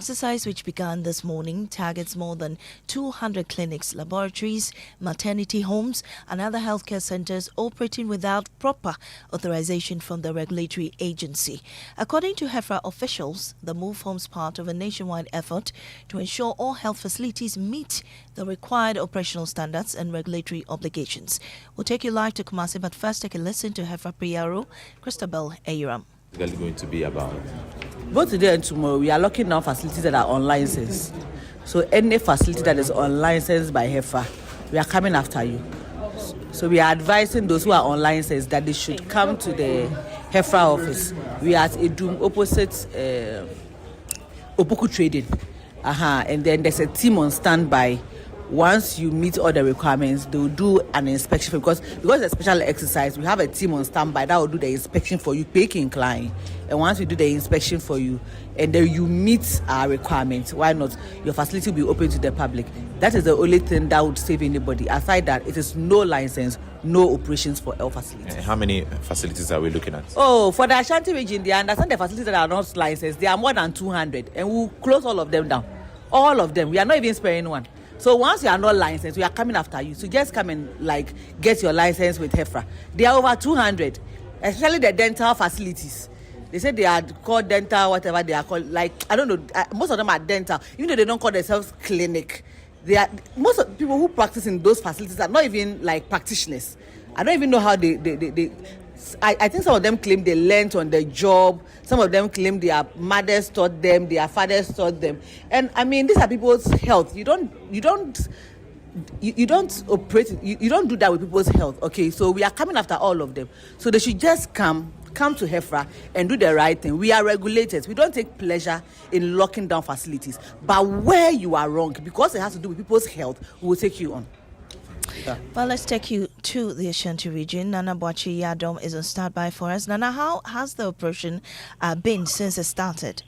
exercise, which began this morning, targets more than 200 clinics, laboratories, maternity homes, and other healthcare centers operating without proper authorization from the regulatory agency. According to HEFRA officials, the move forms part of a nationwide effort to ensure all health facilities meet the required operational standards and regulatory obligations. We'll take you live to Kumasi, but first take a listen to HEFRA PRO, Christabel Ayiram. Going to be about? Both today and tomorrow, we are locking down facilities that are on license. So any facility that is on license by HEFRA, we are coming after you. So we are advising those who are on license that they should come to the HEFRA office. We are at Edum opposite Opoku Trading. And then there's a team on standby. Once you meet all the requirements, they will do an inspection because it's a special exercise. We have a team on standby that will do the inspection for you, pick incline. And once we do the inspection for you, and then you meet our requirements, why not? Your facility will be open to the public. That is the only thing that would save anybody. Aside that, it is no license, no operations for all facilities. How many facilities are we looking at? Oh, for the Ashanti region, they understand the facilities that are not licensed. There are more than 200, and we'll close all of them down. All of them. We are not even sparing one. So once you are not licensed, we are coming after you. So just come and get your license with HEFRA. There are over 200, especially the dental facilities. They say they are called dental, whatever they are called. I don't know. Most of them are dental, even though they don't call themselves clinic. Most of the people who practice in those facilities are not even practitioners. I don't even know how I think some of them claim they learned on the job. Some of them claim their mothers taught them, their fathers taught them. And I mean, these are people's health. You don't operate. You don't do that with people's health. Okay, so we are coming after all of them. So they should just come to HEFRA and do the right thing. We are regulators. We don't take pleasure in locking down facilities. But where you are wrong, because it has to do with people's health, we will take you on. Yeah. Well, let's take you to the Ashanti region. Nana Boachi Yadom is on standby for us. Nana, how has the operation been since it started?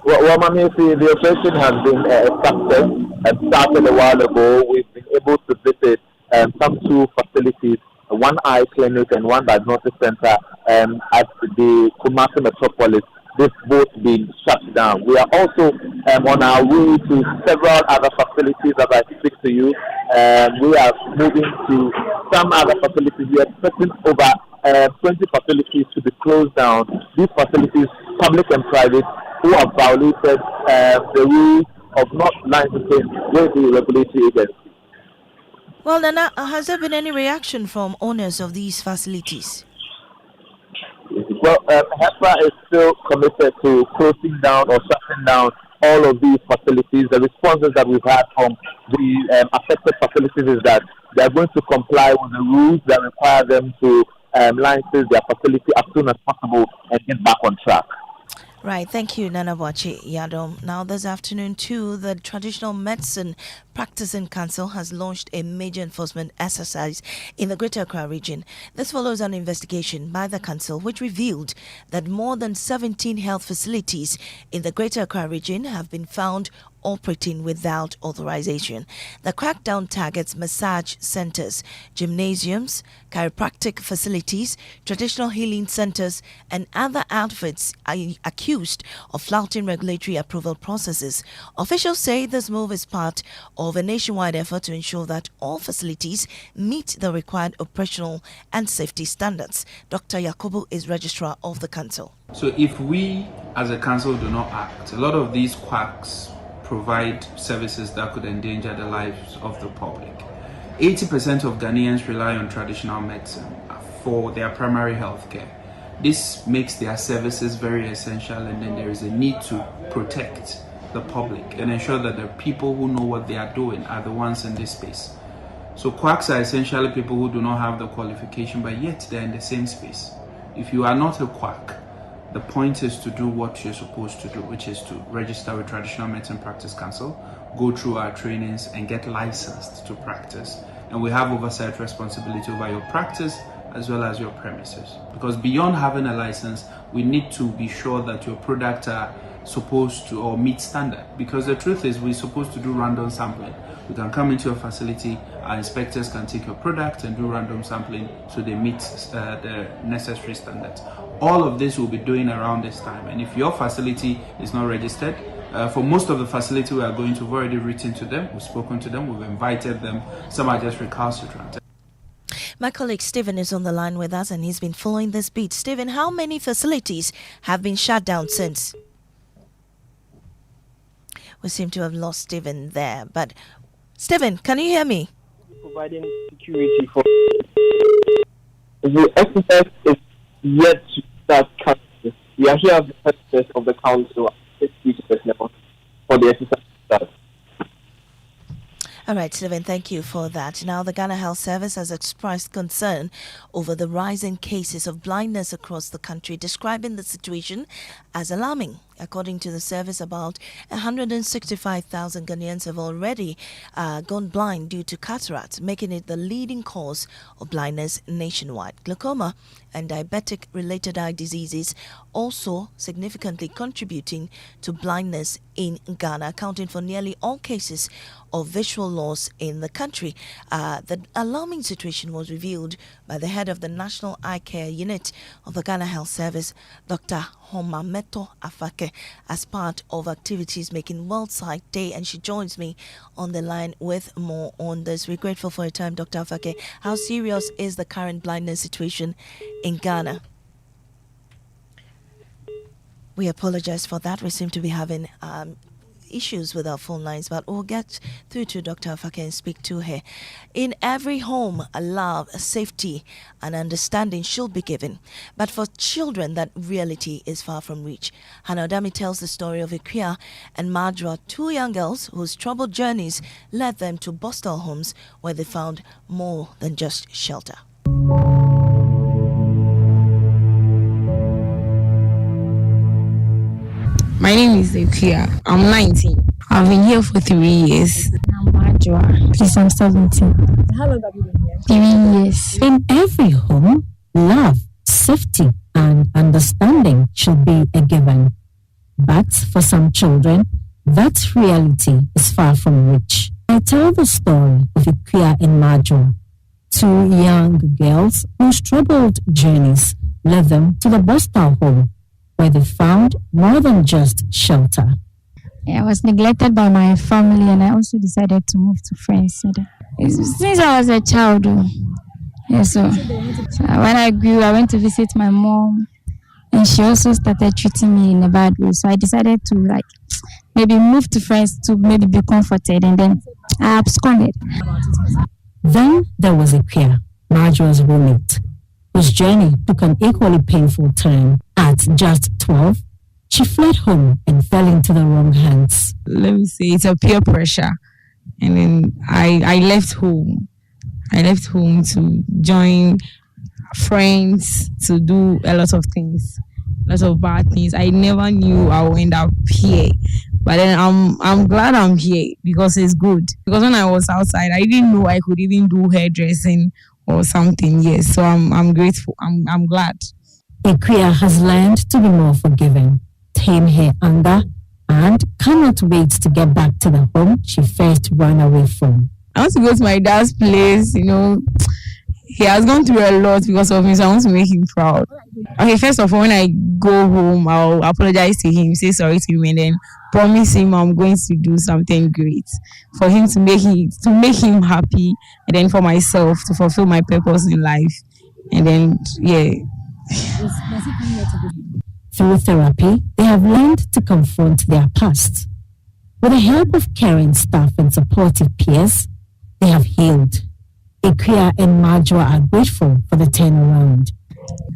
Well, Maame, the operation has been a success. It started a while ago. We've been able to visit some two facilities, one eye clinic and one diagnosis center at the Kumasi metropolis. This both been shut down. We are also on our way to several other facilities as I speak to you. We are moving to some other facilities. We are expecting over 20 facilities to be closed down. These facilities, public and private, who have violated the rules of not licensing with the regulatory agency. Well, Nana, has there been any reaction from owners of these facilities? Well, HEFRA is still committed to closing down or shutting down all of these facilities. The responses that we've had from the affected facilities is that they are going to comply with the rules that require them to license their facility as soon as possible and get back on track. Right, thank you, Nana Boachi Yadom. Now, this afternoon, too, the Traditional Medicine Practicing Council has launched a major enforcement exercise in the Greater Accra region. This follows an investigation by the council which revealed that more than 17 health facilities in the Greater Accra region have been found operating without authorization. The crackdown targets massage centers, gymnasiums, chiropractic facilities, traditional healing centers, and other outfits accused of flouting regulatory approval processes. Officials say this move is part of a nationwide effort to ensure that all facilities meet the required operational and safety standards. Dr. Yakubu is registrar of the council. So if we as a council do not act, a lot of these quacks provide services that could endanger the lives of the public. 80% of Ghanaians rely on traditional medicine for their primary health care. This makes their services very essential, and then there is a need to protect the public and ensure that the people who know what they are doing are the ones in this space. So quacks are essentially people who do not have the qualification, but yet they're in the same space. If you are not a quack, the point is to do what you're supposed to do, which is to register with Traditional Medicine Practice Council, go through our trainings and get licensed to practice. And we have oversight responsibility over your practice as well as your premises. Because beyond having a license, we need to be sure that your products are supposed to or meet standard. Because the truth is we're supposed to do random sampling. We can come into your facility, our inspectors can take your product and do random sampling so they meet the necessary standards. All of this we'll be doing around this time, and if your facility is not registered, For most of the facility we are going to, we've already written to them, we've spoken to them, we've invited them. Some are just recalcitrant. My colleague Stephen is on the line with us and he's been following this beat. Stephen, how many facilities have been shut down since? We seem to have lost Stephen there. But Stephen, can you hear me? Providing security for the exercise is yet to start. We are here at the headquarters of the council for the exercise to start. All right, Stephen, thank you for that. Now, the Ghana Health Service has expressed concern over the rising cases of blindness across the country, describing the situation as alarming. According to the service, about 165,000 Ghanaians have already gone blind due to cataract, making it the leading cause of blindness nationwide. Glaucoma and diabetic-related eye diseases also significantly contributing to blindness in Ghana, accounting for nearly all cases of visual loss in the country. The alarming situation was revealed by the head of the National Eye Care Unit of the Ghana Health Service, Dr. Homameto Afake, as part of activities making World Sight Day, and she joins me on the line with more on this. We're grateful for your time, Dr. Afake. How serious is the current blindness situation in Ghana? We apologize for that. We seem to be having issues with our phone lines, but we'll get through to Dr. Afake and speak to her. In every home, love, safety, and understanding should be given. But for children, that reality is far from reach. Hannah Odami tells the story of Ikria and Madra, two young girls whose troubled journeys led them to Bostal homes where they found more than just shelter. My name is Ikria. I'm 19. I've been here for 3 years. I'm Madra. Please, I'm 17. How long have you been here? 3 years. In every home, love, safety, and understanding should be a given. But for some children, that reality is far from reach. I tell the story of Ikria and Madra, two young girls whose troubled journeys led them to the Bostal home, where they found more than just shelter. I was neglected by my family, and I also decided to move to France. Since I was a child, so when I grew, I went to visit my mom, and she also started treating me in a bad way. So I decided to maybe move to France to maybe be comforted, and then I absconded. Then there was Ikria, Madra's roommate, whose journey took an equally painful turn. At just 12, she fled home and fell into the wrong hands. Let me say, it's a peer pressure. And then I left home. I left home to join friends, to do a lot of things, lots of bad things. I never knew I would end up here. But then I'm glad I'm here because it's good. Because when I was outside, I didn't know I could even do hairdressing or something. Yes, so I'm grateful. I'm glad. Ikria has learned to be more forgiving, tame her anger, and cannot wait to get back to the home she first ran away from. I want to go to my dad's place. He has gone through a lot because of me, so I want to make him proud. Okay, first of all, when I go home, I'll apologize to him, say sorry to him, and then promise him I'm going to do something great for him to make him happy, and then for myself to fulfill my purpose in life. And then, yeah. Through therapy, they have learned to confront their past. With the help of caring staff and supportive peers, they have healed. Ikria and Madra are grateful for the turnaround.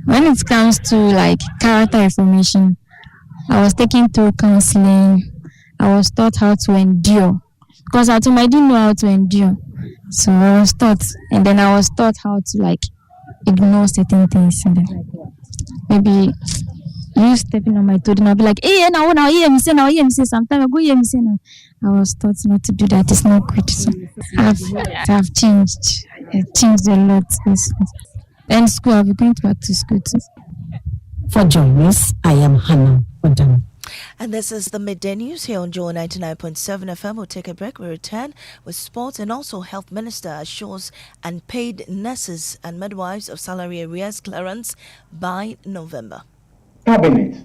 When it comes to character information, I was taken through counseling. I was taught how to endure. Because I didn't know how to endure. So I was taught, and then I was taught how to ignore certain things. And then maybe you stepping on my toe, and I'll be like, hey, now hear me say, sometimes I go hear me say now. I was taught not to do that. It's not good. So I've changed. I've changed a lot. And school, I'll be going back to school too. For Joy News, I am Hannah Odam. And this is the Midday News here on Joy 99.7 FM. We'll take a break. We return with sports, and also Health Minister assures unpaid nurses and midwives of salary arrears clearance by November. Cabinet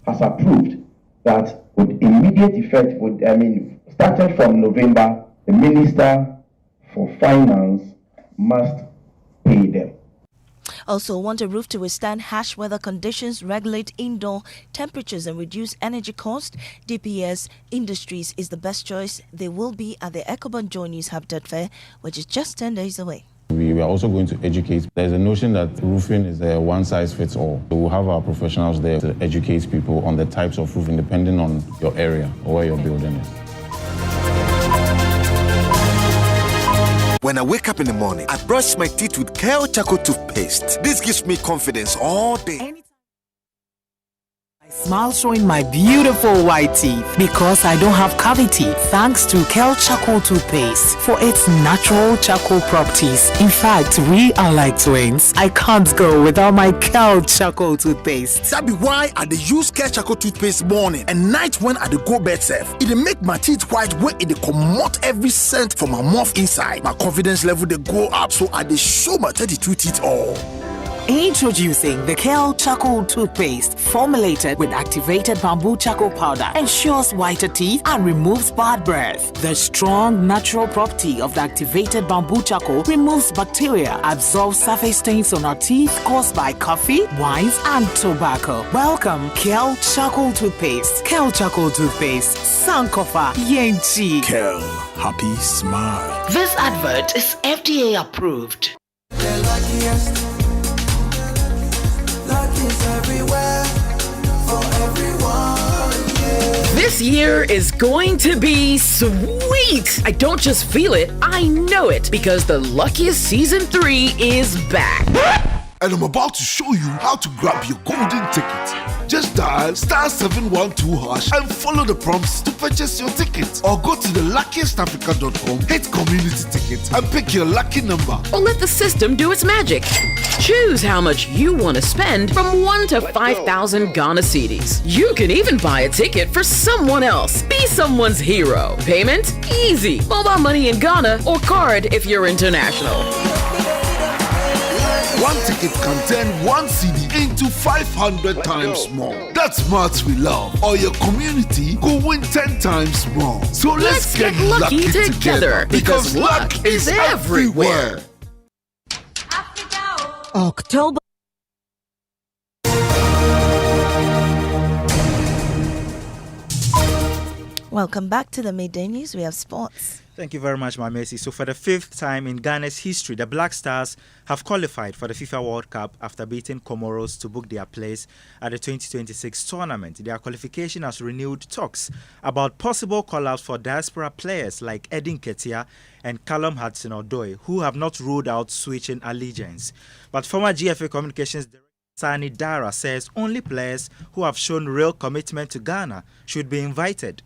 has approved that with immediate effect, starting from November, the Minister for Finance must pay them. Also, want a roof to withstand harsh weather conditions, regulate indoor temperatures, and reduce energy cost? DPS Industries is the best choice. They will be at the Ecoban Joy News Habitat Fair, which is just 10 days away. We are also going to educate. There's a notion that roofing is a one-size-fits-all. So we'll have our professionals there to educate people on the types of roofing depending on your area or where your building is. When I wake up in the morning, I brush my teeth with Kale Charcoal toothpaste. This gives me confidence all day. Smile showing my beautiful white teeth because I don't have cavity thanks to Kel Charcoal toothpaste for its natural charcoal properties. In fact, we are like twins. I can't go without my Kel Charcoal toothpaste. That be why I dey use Kel Charcoal toothpaste morning and night when I dey go bed safe. It dey make my teeth white when it dey comot every scent from my mouth inside. My confidence level dey go up, so I dey show my 32 teeth all. Introducing the Kel Charcoal toothpaste, formulated with activated bamboo charcoal powder, ensures whiter teeth and removes bad breath. The strong natural property of the activated bamboo charcoal removes bacteria, absorbs surface stains on our teeth caused by coffee, wines, and tobacco. Welcome, Kel Charcoal toothpaste. Kel Charcoal toothpaste, Sankofa Yenchi. Kel, happy smile. This advert is FDA approved. This year is going to be sweet. I don't just feel it, I know it, because the Luckiest Season 3 is back. And I'm about to show you how to grab your golden ticket. Just dial *712# and follow the prompts to purchase your ticket. Or go to theluckiestafrica.com, hit community tickets, and pick your lucky number. Or let the system do its magic. Choose how much you want to spend from 1 to 5,000 Ghana cedis. You can even buy a ticket for someone else. Be someone's hero. Payment? Easy. Mobile money in Ghana or card if you're international. One ticket can turn 1 CD into 500 times more. That's maths we love. Or your community go win 10 times more. So let's get lucky together because luck is everywhere. October. Welcome back to the Midday News. We have sports. Thank you very much, Maame. So for the 5th time in Ghana's history, the Black Stars have qualified for the FIFA World Cup after beating Comoros to book their place at the 2026 tournament. Their qualification has renewed talks about possible call-outs for diaspora players like Edin Ketia and Callum Hudson-Odoi, who have not ruled out switching allegiance. But former GFA Communications Director Sani Dara says only players who have shown real commitment to Ghana should be invited.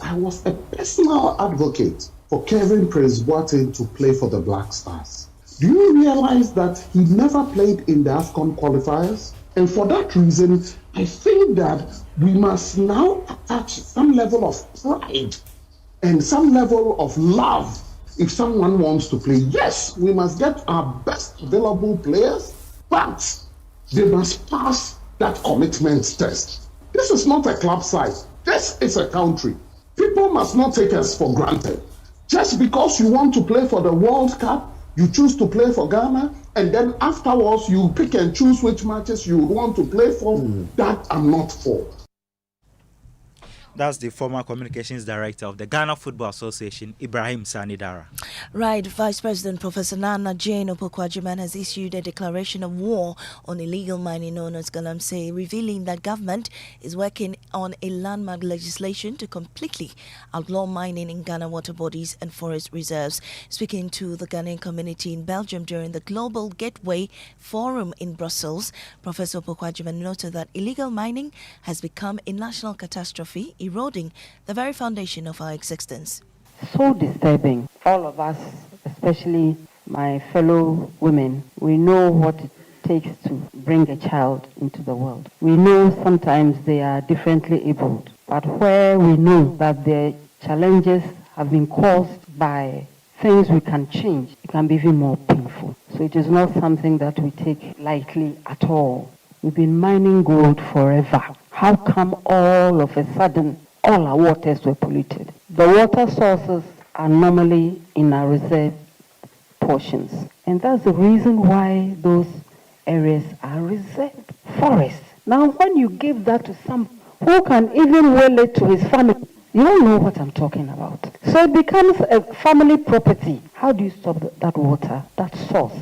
I was a personal advocate for Kevin Prince Boateng to play for the Black Stars. Do you realize that he never played in the AFCON qualifiers? And for that reason, I think that we must now attach some level of pride and some level of love if someone wants to play. Yes, we must get our best available players, but they must pass that commitment test. This is not a club side. This is a country. People must not take us for granted. Just because you want to play for the World Cup, you choose to play for Ghana, and then afterwards you pick and choose which matches you want to play for. That I'm not for. That's the former communications director of the Ghana Football Association, Ibrahim Sani Dara. Right, Vice President Professor Nana Jane Opoku-Agyeman has issued a declaration of war on illegal mining known as Galamsey, revealing that government is working on a landmark legislation to completely outlaw mining in Ghana water bodies and forest reserves. Speaking to the Ghanaian community in Belgium during the Global Gateway Forum in Brussels, Professor Opoku-Agyeman noted that illegal mining has become a national catastrophe, eroding the very foundation of our existence. So disturbing. All of us, especially my fellow women, we know what it takes to bring a child into the world. We know sometimes they are differently abled, but where we know that the challenges have been caused by things we can change, it can be even more painful. So it is not something that we take lightly at all. We've been mining gold forever. How come all of a sudden all our waters were polluted. The water sources are normally in our reserve portions, and that's the reason why those areas are reserved forests. Now, when you give that to some who can even will it to his family, you don't know what I'm talking about. So it becomes a family property. How do you stop that water, that source?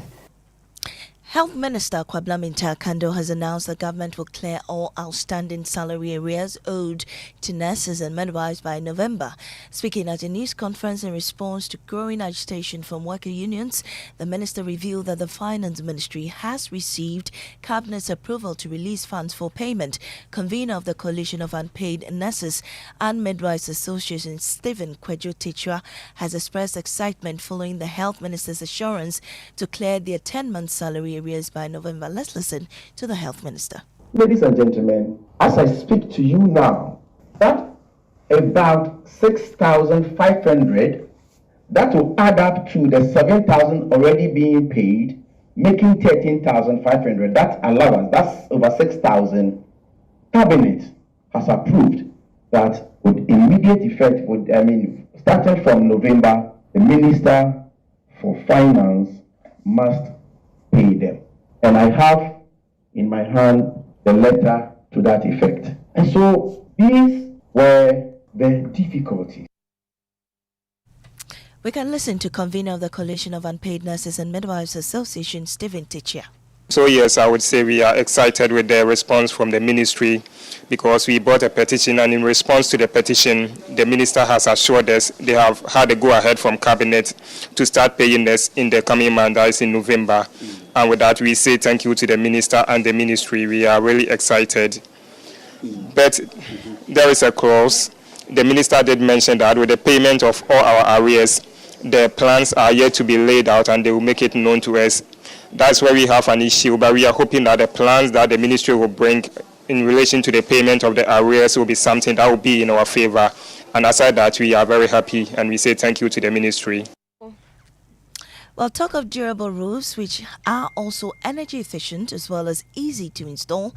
Health Minister Kwabena Kando has announced the government will clear all outstanding salary arrears owed to nurses and midwives by November. Speaking at a news conference in response to growing agitation from worker unions, the minister revealed that the Finance Ministry has received Cabinet's approval to release funds for payment. Convener of the Coalition of Unpaid Nurses and Midwives Association, Stephen Kwejo Tichwa, has expressed excitement following the Health Minister's assurance to clear their 10-month salary arrears by November. Let's listen to the Health Minister. Ladies and gentlemen, as I speak to you now, that about 6,500, that will add up to the 7,000 already being paid, making 13,500. That allowance, that's over 6,000. Cabinet has approved that with immediate effect, starting from November, the Minister for Finance must pay them. And I have in my hand the letter to that effect. And so these were the difficulties. We can listen to convener of the Coalition of Unpaid Nurses and Midwives Association, Stephen Tichwa. So yes, I would say we are excited with the response from the ministry because we brought a petition, and in response to the petition, the minister has assured us they have had a go-ahead from Cabinet to start paying us in the coming month, that is in November. And with that, we say thank you to the minister and the ministry. We are really excited. But there is a clause. The minister did mention that with the payment of all our arrears, the plans are yet to be laid out and they will make it known to us. That's where we have an issue, but we are hoping that the plans that the ministry will bring in relation to the payment of the arrears will be something that will be in our favor. And aside that, we are very happy and we say thank you to the ministry. Well, talk of durable roofs, which are also energy efficient as well as easy to install.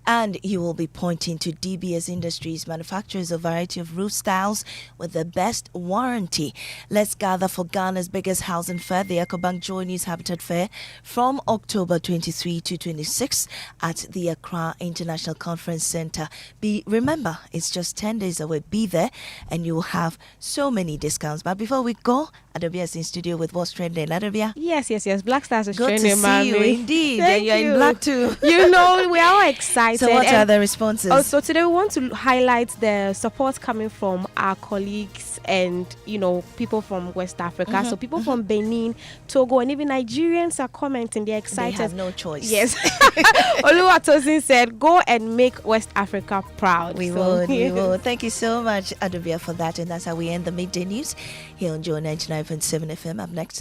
And you will be pointing to DBS Industries, manufacturers a variety of roof styles with the best warranty. Let's gather for Ghana's biggest housing fair, the EcoBank Joy News Habitat Fair, from October 23 to 26 at the Accra International Conference Center. Remember, it's just 10 days away. Be there and you will have so many discounts. But before we go, Adobia is in studio with what's trending. Adobia? Yes. Black Stars is good trending, to see Maame. you, indeed. And you're in black too. You know, we are all excited. So what are the responses? Also, today we want to highlight the support coming from our colleagues and, people from West Africa. So people from Benin, Togo, and even Nigerians are commenting. They're excited. They have no choice. Yes. Oluwatosin said, go and make West Africa proud. We will. Thank you so much, Adobia, for that. And that's how we end the Midday News here on Joy 99.7 FM. Up next